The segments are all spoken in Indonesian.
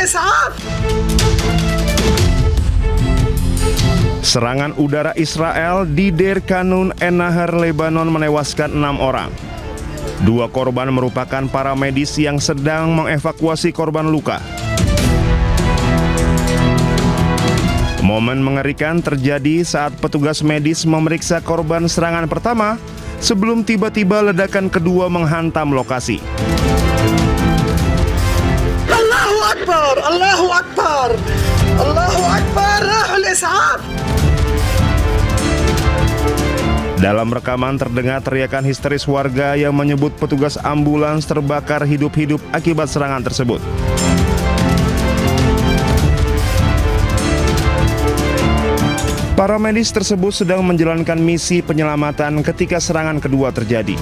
الإسعاف. Serangan udara Israel di Deir Kanun, En-Nahar, Lebanon menewaskan 6 orang. 2 korban merupakan para medis yang sedang mengevakuasi korban luka. Momen mengerikan terjadi saat petugas medis memeriksa korban serangan pertama sebelum tiba-tiba ledakan kedua menghantam lokasi. Allahu Akbar, Allahu Akbar, Allahu Akbar, rahul is'af. Dalam rekaman terdengar teriakan histeris warga yang menyebut petugas ambulans terbakar hidup-hidup akibat serangan tersebut. Para medis tersebut sedang menjalankan misi penyelamatan ketika serangan kedua terjadi.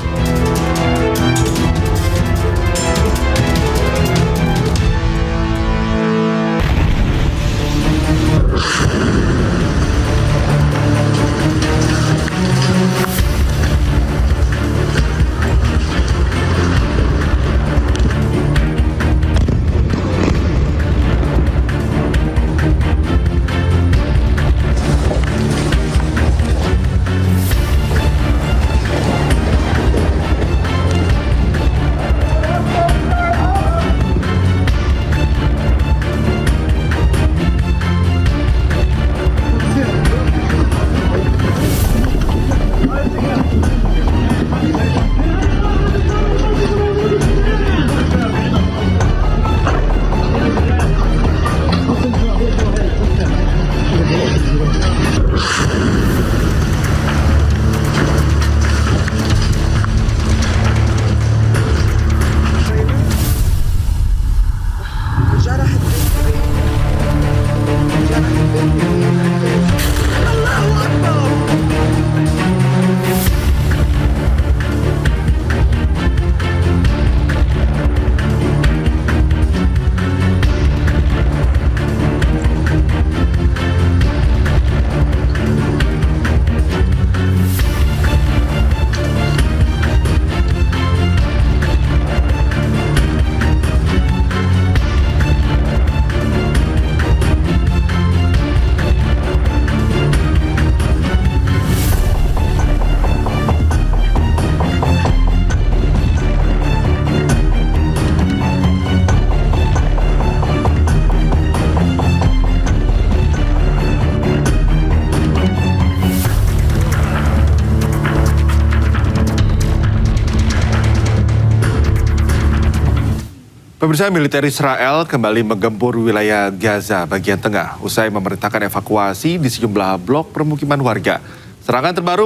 Pemirsa, militer Israel kembali menggempur wilayah Gaza bagian tengah usai memerintahkan evakuasi di sejumlah blok permukiman warga. Serangan terbaru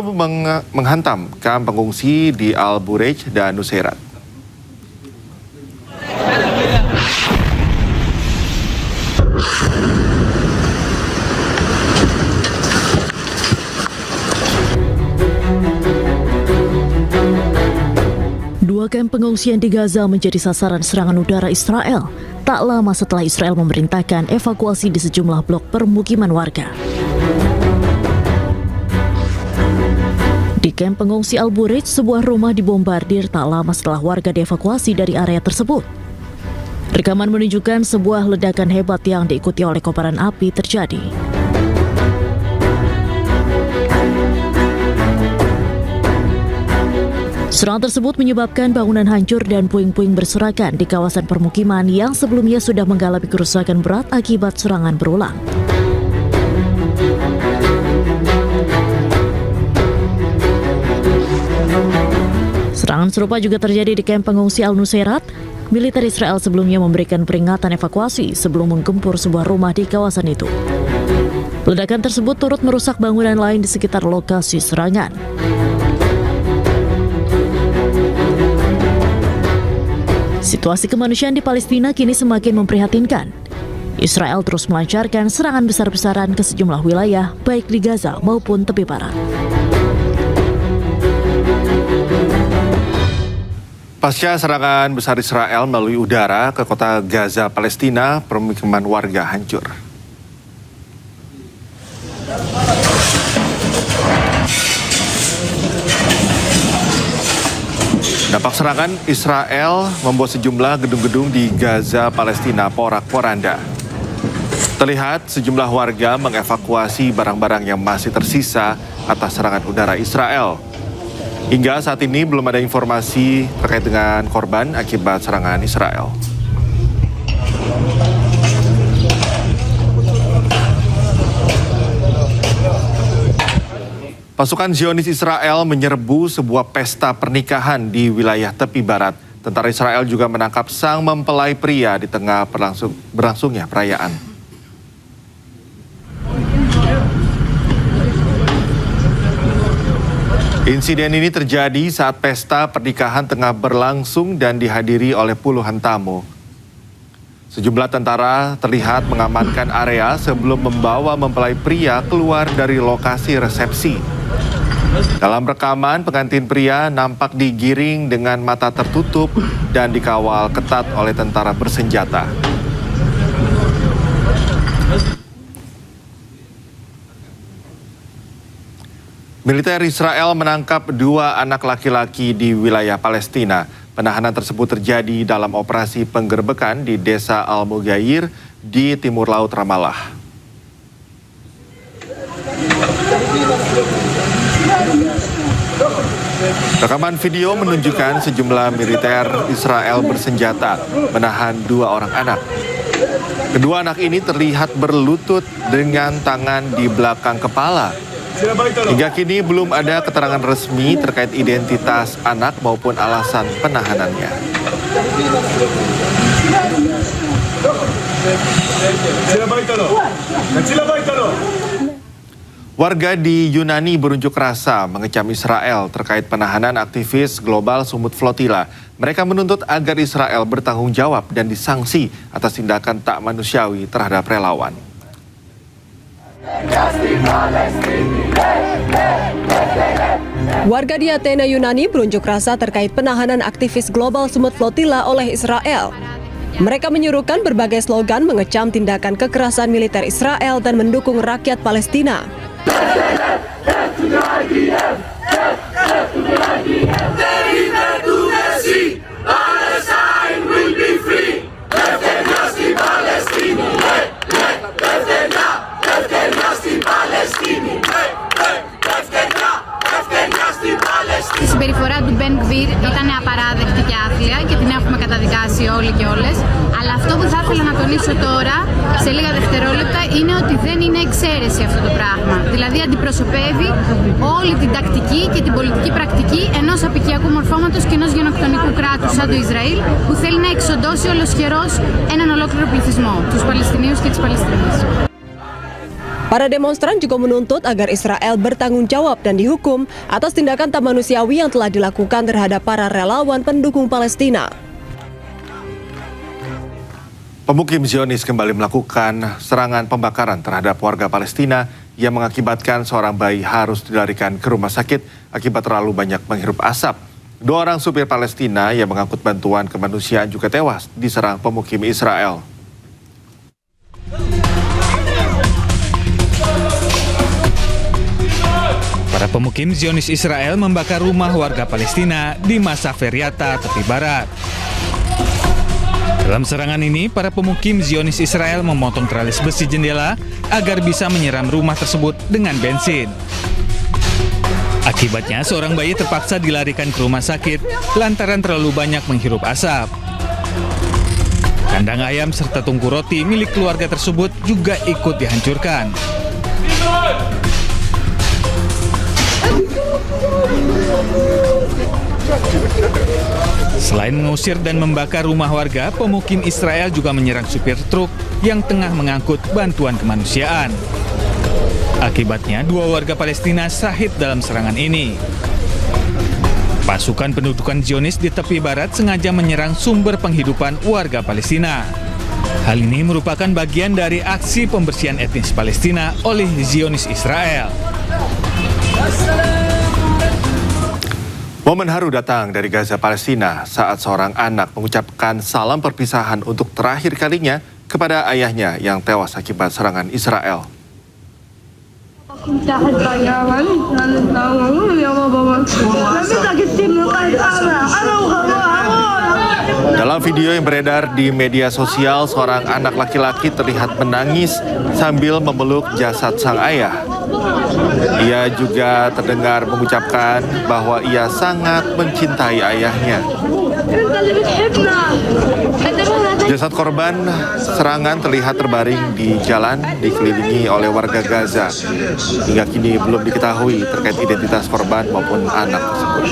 menghantam kamp pengungsi di Al-Bureij dan Nuseirat. Dua kamp pengungsian di Gaza menjadi sasaran serangan udara Israel tak lama setelah Israel memerintahkan evakuasi di sejumlah blok permukiman warga. Di kamp pengungsi Al-Bureij, sebuah rumah dibombardir tak lama setelah warga dievakuasi dari area tersebut. Rekaman menunjukkan sebuah ledakan hebat yang diikuti oleh kobaran api terjadi. Serangan tersebut menyebabkan bangunan hancur dan puing-puing berserakan di kawasan permukiman yang sebelumnya sudah mengalami kerusakan berat akibat serangan berulang. Serangan serupa juga terjadi di kamp pengungsi Al-Nuseirat. Militer Israel sebelumnya memberikan peringatan evakuasi sebelum menggempur sebuah rumah di kawasan itu. Ledakan tersebut turut merusak bangunan lain di sekitar lokasi serangan. Situasi kemanusiaan di Palestina kini semakin memprihatinkan. Israel terus melancarkan serangan besar-besaran ke sejumlah wilayah, baik di Gaza maupun tepi barat. Pasca serangan besar Israel melalui udara ke kota Gaza, Palestina, permukiman warga hancur. Dampak serangan Israel membuat sejumlah gedung-gedung di Gaza, Palestina porak-poranda. Terlihat sejumlah warga mengevakuasi barang-barang yang masih tersisa atas serangan udara Israel. Hingga saat ini belum ada informasi terkait dengan korban akibat serangan Israel. Pasukan Zionis Israel menyerbu sebuah pesta pernikahan di wilayah tepi barat. Tentara Israel juga menangkap sang mempelai pria di tengah berlangsungnya perayaan. Insiden ini terjadi saat pesta pernikahan tengah berlangsung dan dihadiri oleh puluhan tamu. Sejumlah tentara terlihat mengamankan area sebelum membawa mempelai pria keluar dari lokasi resepsi. Dalam rekaman, pengantin pria nampak digiring dengan mata tertutup dan dikawal ketat oleh tentara bersenjata. Militer Israel menangkap 2 anak laki-laki di wilayah Palestina. Penahanan tersebut terjadi dalam operasi penggerbekan di desa Al-Mughayir di timur laut Ramallah. Rekaman video menunjukkan sejumlah militer Israel bersenjata menahan 2 orang anak. Kedua anak ini terlihat berlutut dengan tangan di belakang kepala. Hingga kini belum ada keterangan resmi terkait identitas anak maupun alasan penahanannya. Warga di Yunani berunjuk rasa mengecam Israel terkait penahanan aktivis Global Sumut Flotilla. Mereka menuntut agar Israel bertanggung jawab dan disangsi atas tindakan tak manusiawi terhadap relawan. Warga di Athena, Yunani berunjuk rasa terkait penahanan aktivis Global Sumut Flotilla oleh Israel. Mereka menyuruhkan berbagai slogan mengecam tindakan kekerasan militer Israel dan mendukung rakyat Palestina. Η συμπεριφορά του Μπεν Γκβίρ ήταν απαράδεκτη και άθλια και την έχουμε καταδικάσει όλοι και όλες. Αλλά αυτό που θα ήθελα να τονίσω τώρα, σε λίγα δευτερόλεπτα, είναι ότι δεν είναι εξαίρεση αυτό το πράγμα. Δηλαδή αντιπροσωπεύει όλη την τακτική και την πολιτική πρακτική ενός απικιακού μορφώματος και ενός γενοκτονικού κράτους σαν το Ισραήλ, που θέλει να εξοντώσει ολοσχερώς έναν ολόκληρο πληθυσμό, τους Παλαιστινίους και τις Παλαιστινίες. Para demonstran juga menuntut agar Israel bertanggung jawab dan dihukum atas tindakan tak manusiawi yang telah dilakukan terhadap para relawan pendukung Palestina. Pemukim Zionis kembali melakukan serangan pembakaran terhadap warga Palestina yang mengakibatkan seorang bayi harus dilarikan ke rumah sakit akibat terlalu banyak menghirup asap. 2 orang supir Palestina yang mengangkut bantuan kemanusiaan juga tewas diserang pemukim Israel. Para pemukim Zionis Israel membakar rumah warga Palestina di Masaferiata, tepi barat. Dalam serangan ini, para pemukim Zionis Israel memotong teralis besi jendela agar bisa menyiram rumah tersebut dengan bensin. Akibatnya, seorang bayi terpaksa dilarikan ke rumah sakit lantaran terlalu banyak menghirup asap. Kandang ayam serta tungku roti milik keluarga tersebut juga ikut dihancurkan. Selain mengusir dan membakar rumah warga, pemukim Israel juga menyerang supir truk yang tengah mengangkut bantuan kemanusiaan. Akibatnya, 2 warga Palestina syahid dalam serangan ini. Pasukan pendudukan Zionis di tepi barat sengaja menyerang sumber penghidupan warga Palestina. Hal ini merupakan bagian dari aksi pembersihan etnis Palestina oleh Zionis Israel. Momen haru datang dari Gaza, Palestina saat seorang anak mengucapkan salam perpisahan untuk terakhir kalinya kepada ayahnya yang tewas akibat serangan Israel. Dalam video yang beredar di media sosial, seorang anak laki-laki terlihat menangis sambil memeluk jasad sang ayah. Ia juga terdengar mengucapkan bahwa ia sangat mencintai ayahnya. Jasad korban serangan terlihat terbaring di jalan dikelilingi oleh warga Gaza. Hingga kini belum diketahui terkait identitas korban maupun anak tersebut.